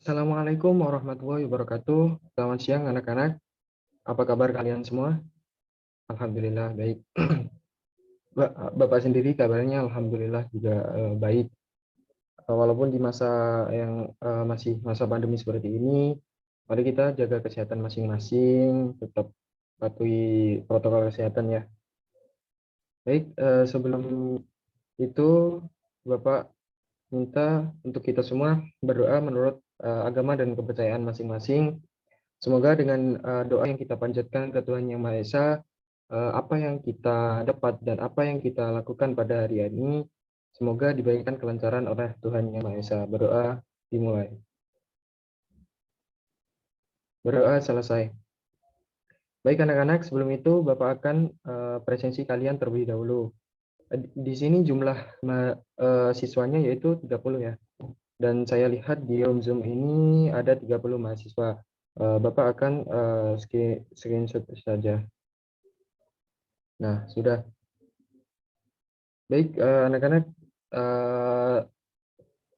Assalamualaikum warahmatullahi wabarakatuh. Selamat siang anak-anak. Apa kabar kalian semua? Alhamdulillah baik. Bapak sendiri kabarnya alhamdulillah juga baik. Walaupun di masa yang masih masa pandemi seperti ini, mari kita jaga kesehatan masing-masing, tetap patuhi protokol kesehatan ya. Baik, sebelum itu Bapak minta untuk kita semua berdoa menurut agama dan kepercayaan masing-masing. Semoga dengan doa yang kita panjatkan ke Tuhan Yang Maha Esa, apa yang kita dapat dan apa yang kita lakukan pada hari ini, semoga diberikan kelancaran oleh Tuhan Yang Maha Esa. Berdoa dimulai. Berdoa selesai. Baik anak-anak, sebelum itu Bapak akan presensi kalian terlebih dahulu. Di sini jumlah siswanya yaitu 30 ya. Dan saya lihat di room Zoom ini ada 30 mahasiswa. Bapak akan screenshot saja. Nah, sudah. Baik, anak-anak,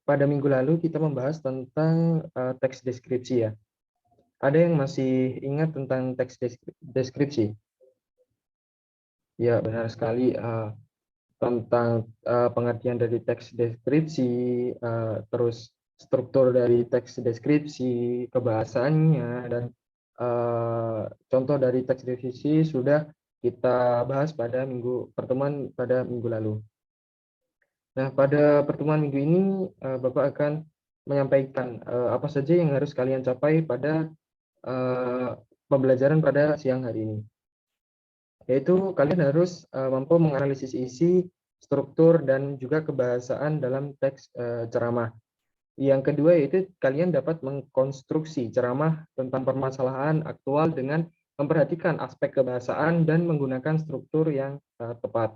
pada minggu lalu kita membahas tentang teks deskripsi ya. Ada yang masih ingat tentang teks deskripsi? Ya, benar sekali. Tentang pengertian dari teks deskripsi, terus struktur dari teks deskripsi, kebahasaannya, dan contoh dari teks deskripsi sudah kita bahas pada pertemuan pada minggu lalu. Nah, pada pertemuan minggu ini Bapak akan menyampaikan apa saja yang harus kalian capai pada pembelajaran pada siang hari ini. Yaitu kalian harus mampu menganalisis isi, struktur, dan juga kebahasaan dalam teks ceramah. Yang kedua yaitu kalian dapat mengkonstruksi ceramah tentang permasalahan aktual dengan memperhatikan aspek kebahasaan dan menggunakan struktur yang tepat.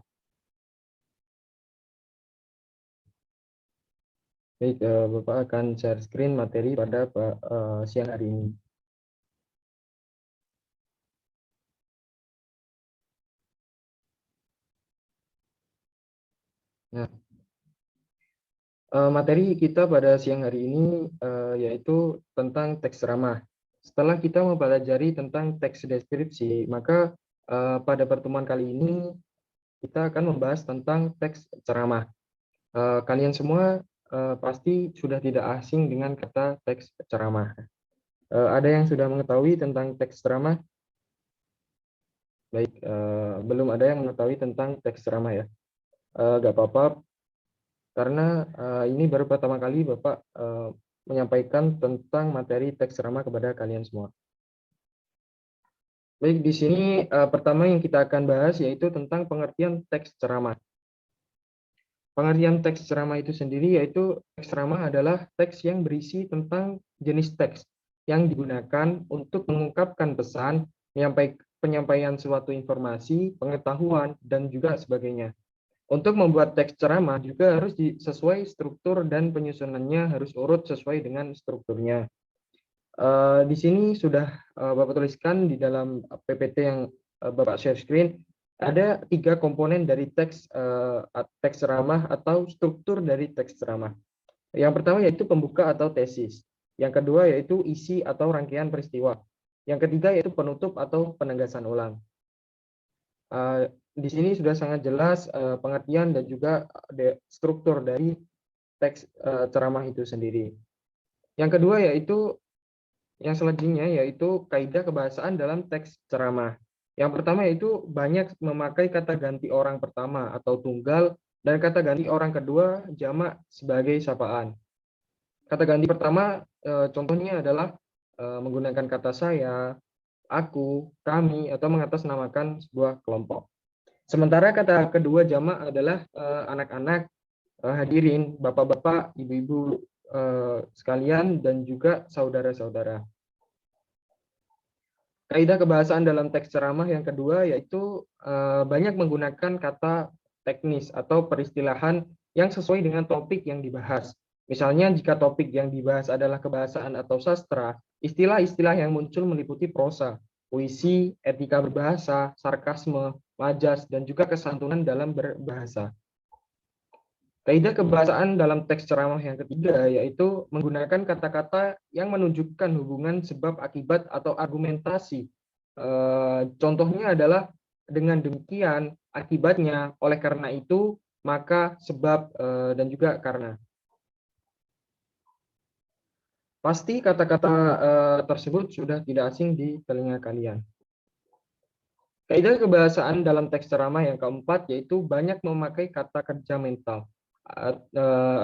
Baik, Bapak akan share screen materi pada siang hari ini. Nah, materi kita pada siang hari ini yaitu tentang teks ceramah. Setelah kita mempelajari tentang teks deskripsi, maka pada pertemuan kali ini kita akan membahas tentang teks ceramah. Kalian semua pasti sudah tidak asing dengan kata teks ceramah. Ada yang sudah mengetahui tentang teks ceramah? Baik, belum ada yang mengetahui tentang teks ceramah ya. Nggak apa-apa, karena ini baru pertama kali Bapak menyampaikan tentang materi teks ceramah kepada kalian semua. Baik, di sini pertama yang kita akan bahas yaitu tentang pengertian teks ceramah. Pengertian teks ceramah itu sendiri yaitu teks ceramah adalah teks yang berisi tentang jenis teks yang digunakan untuk mengungkapkan pesan, penyampaian suatu informasi, pengetahuan, dan juga sebagainya. Untuk membuat teks ceramah juga harus sesuai struktur dan penyusunannya harus urut sesuai dengan strukturnya. Di sini sudah Bapak tuliskan di dalam PPT yang Bapak share screen, ada 3 komponen dari teks ceramah atau struktur dari teks ceramah. Yang pertama yaitu pembuka atau tesis. Yang kedua yaitu isi atau rangkaian peristiwa. Yang ketiga yaitu penutup atau penegasan ulang. Di sini sudah sangat jelas pengertian dan juga struktur dari teks ceramah itu sendiri. Yang kedua yaitu yang selanjutnya yaitu kaidah kebahasaan dalam teks ceramah. Yang pertama yaitu banyak memakai kata ganti orang pertama atau tunggal dan kata ganti orang kedua jamak sebagai sapaan. Kata ganti pertama contohnya adalah menggunakan kata saya, aku, kami, atau mengatasnamakan sebuah kelompok. Sementara kata kedua jamak adalah anak-anak, hadirin, bapak-bapak, ibu-ibu sekalian, dan juga saudara-saudara. Kaidah kebahasaan dalam teks ceramah yang kedua yaitu banyak menggunakan kata teknis atau peristilahan yang sesuai dengan topik yang dibahas. Misalnya jika topik yang dibahas adalah kebahasaan atau sastra, istilah-istilah yang muncul meliputi prosa, puisi, etika berbahasa, sarkasme, majas, dan juga kesantunan dalam berbahasa. Kaidah kebahasaan dalam teks ceramah yang ketiga yaitu menggunakan kata-kata yang menunjukkan hubungan sebab akibat atau argumentasi. Contohnya adalah dengan demikian akibatnya, oleh karena itu, maka sebab, dan juga karena. Pasti kata-kata tersebut sudah tidak asing di telinga kalian. Kaidah kebahasaan dalam teks ceramah yang keempat yaitu banyak memakai kata kerja mental.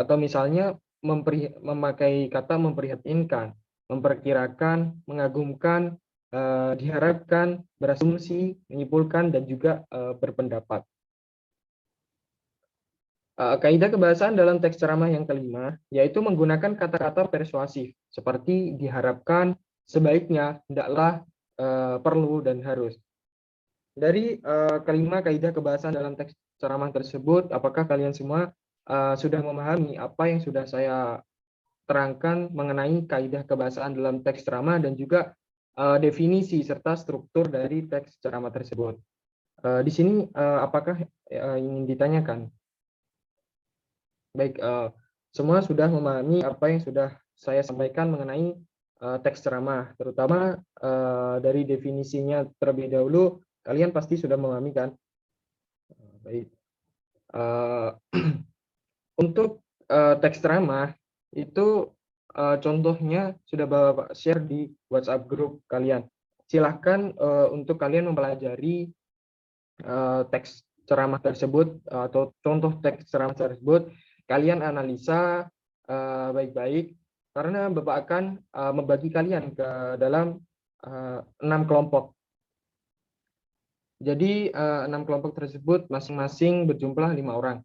Atau misalnya memakai kata memprihatinkan, memperkirakan, mengagumkan, diharapkan, berasumsi, menyimpulkan, dan juga berpendapat. Kaidah kebahasaan dalam teks ceramah yang kelima yaitu menggunakan kata-kata persuasif seperti diharapkan, sebaiknya, hendaklah, perlu, dan harus. Dari kelima kaidah kebahasaan dalam teks ceramah tersebut, apakah kalian semua sudah memahami apa yang sudah saya terangkan mengenai kaidah kebahasaan dalam teks ceramah dan juga definisi serta struktur dari teks ceramah tersebut? Di sini apakah ingin ditanyakan? Baik, semua sudah memahami apa yang sudah saya sampaikan mengenai teks ceramah, terutama dari definisinya terlebih dahulu, kalian pasti sudah memahami kan? Baik. Eh, untuk teks ceramah itu contohnya sudah Bapak share di WhatsApp grup kalian. Silahkan untuk kalian mempelajari teks ceramah tersebut atau contoh teks ceramah tersebut, kalian analisa baik-baik karena Bapak akan membagi kalian ke dalam 6 kelompok. Jadi 6 kelompok tersebut masing-masing berjumlah 5 orang.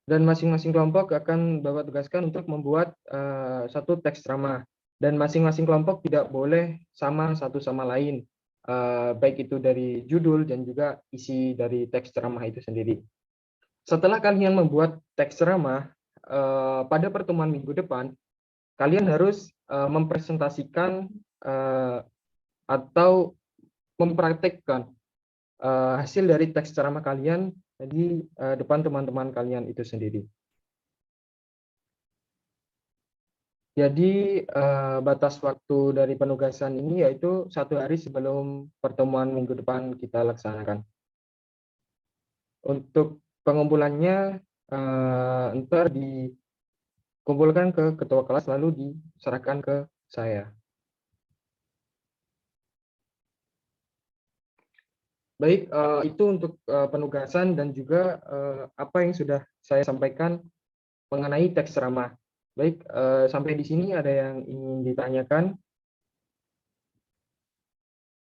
Dan masing-masing kelompok akan Bapak tugaskan untuk membuat satu teks ceramah. Dan masing-masing kelompok tidak boleh sama satu sama lain, baik itu dari judul dan juga isi dari teks ceramah itu sendiri. Setelah kalian membuat teks ceramah, pada pertemuan minggu depan, kalian harus mempresentasikan atau mempraktekkan hasil dari teks ceramah kalian di depan teman-teman kalian itu sendiri. Jadi batas waktu dari penugasan ini yaitu 1 hari sebelum pertemuan minggu depan kita laksanakan. Untuk pengumpulannya ntar dikumpulkan ke ketua kelas lalu diserahkan ke saya. Baik, itu untuk penugasan dan juga apa yang sudah saya sampaikan mengenai teks ceramah. Baik, sampai di sini ada yang ingin ditanyakan?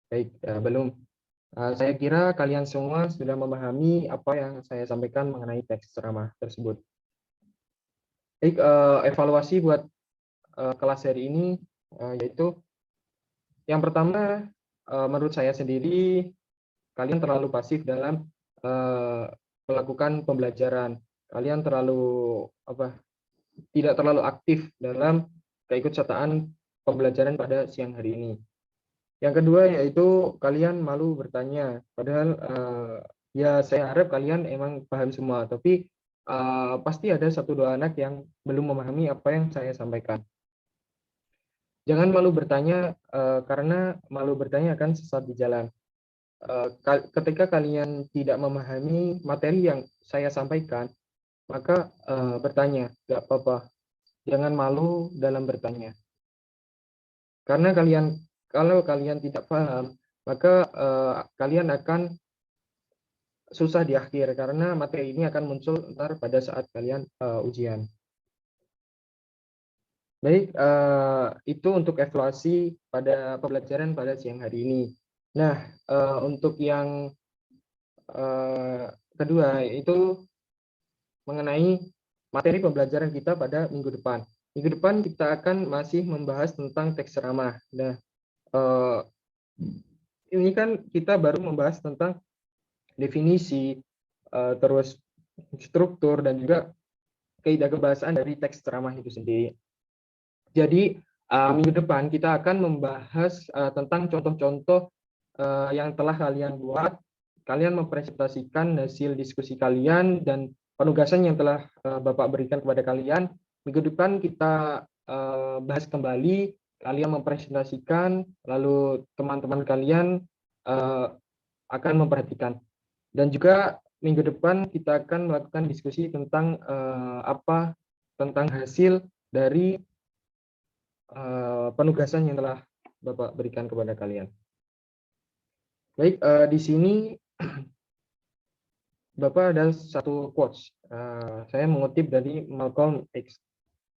Baik, belum. Saya kira kalian semua sudah memahami apa yang saya sampaikan mengenai teks ceramah tersebut. Baik, evaluasi buat kelas hari ini yaitu yang pertama, menurut saya sendiri kalian terlalu pasif dalam melakukan pembelajaran. Kalian tidak terlalu aktif dalam keikutsertaan pembelajaran pada siang hari ini. Yang kedua yaitu kalian malu bertanya, padahal ya saya harap kalian emang paham semua, tapi pasti ada 1-2 anak yang belum memahami apa yang saya sampaikan. Jangan malu bertanya karena malu bertanya akan sesat di jalan. Ketika kalian tidak memahami materi yang saya sampaikan, maka bertanya, nggak apa-apa. Jangan malu dalam bertanya. Karena kalau kalian tidak paham, maka kalian akan susah di akhir karena materi ini akan muncul ntar pada saat kalian ujian. Baik, itu untuk evaluasi pada pembelajaran pada siang hari ini. Nah, untuk yang kedua itu mengenai materi pembelajaran kita pada minggu depan. Minggu depan kita akan masih membahas tentang teks ceramah. Nah, ini kan kita baru membahas tentang definisi, terus struktur dan juga kaidah kebahasaan dari teks ceramah itu sendiri. Jadi minggu depan kita akan membahas tentang contoh-contoh yang telah kalian buat kalian mempresentasikan hasil diskusi kalian dan penugasan yang telah Bapak berikan kepada kalian. Minggu depan kita bahas kembali, kalian mempresentasikan, lalu teman-teman kalian akan memperhatikan. Dan juga minggu depan kita akan melakukan diskusi tentang tentang hasil dari penugasan yang telah Bapak berikan kepada kalian. Baik, di sini Bapak ada satu quotes. Saya mengutip dari Malcolm X.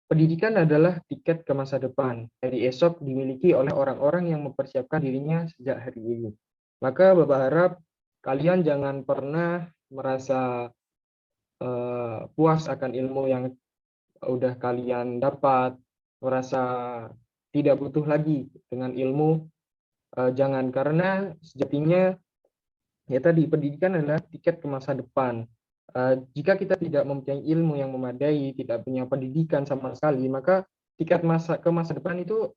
Pendidikan adalah tiket ke masa depan. Hari esok dimiliki oleh orang-orang yang mempersiapkan dirinya sejak hari ini. Maka Bapak harap kalian jangan pernah merasa puas akan ilmu yang udah kalian dapat, merasa tidak butuh lagi dengan ilmu. Jangan, karena sejatinya ya tadi, pendidikan adalah tiket ke masa depan. Jika kita tidak mempunyai ilmu yang memadai, tidak punya pendidikan sama sekali, maka tiket ke masa depan itu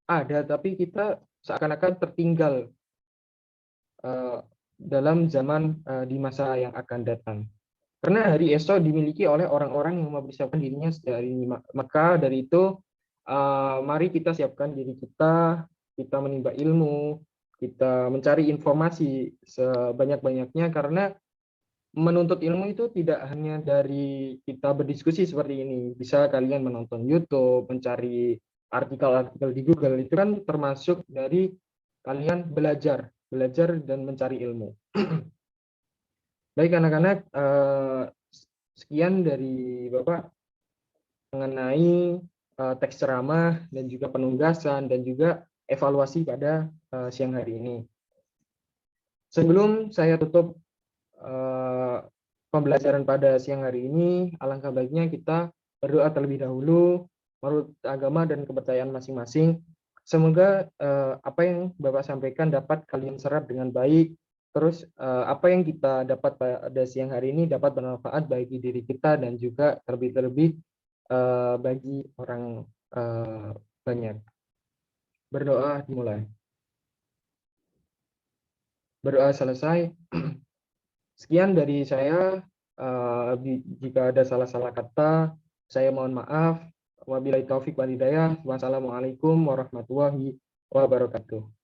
ada, tapi kita seakan-akan tertinggal dalam zaman di masa yang akan datang. Karena hari esok dimiliki oleh orang-orang yang mempersiapkan dirinya sejak hari ini. Maka dari itu, mari kita siapkan diri kita, kita menimba ilmu, kita mencari informasi sebanyak-banyaknya, karena menuntut ilmu itu tidak hanya dari kita berdiskusi seperti ini. Bisa kalian menonton YouTube, mencari artikel-artikel di Google, itu kan termasuk dari kalian belajar dan mencari ilmu. Baik anak-anak, sekian dari Bapak mengenai teks ceramah dan juga penugasan dan juga evaluasi pada siang hari ini. Sebelum saya tutup pembelajaran pada siang hari ini, alangkah baiknya kita berdoa terlebih dahulu menurut agama dan kepercayaan masing-masing. Semoga apa yang Bapak sampaikan dapat kalian serap dengan baik. Terus apa yang kita dapat pada siang hari ini dapat bermanfaat bagi diri kita dan juga terlebih-terlebih bagi orang banyak. Berdoa dimulai. Berdoa selesai. Sekian dari saya. Jika ada salah-salah kata, saya mohon maaf. Wabillahi taufik wal hidayah. Wassalamualaikum warahmatullahi wabarakatuh.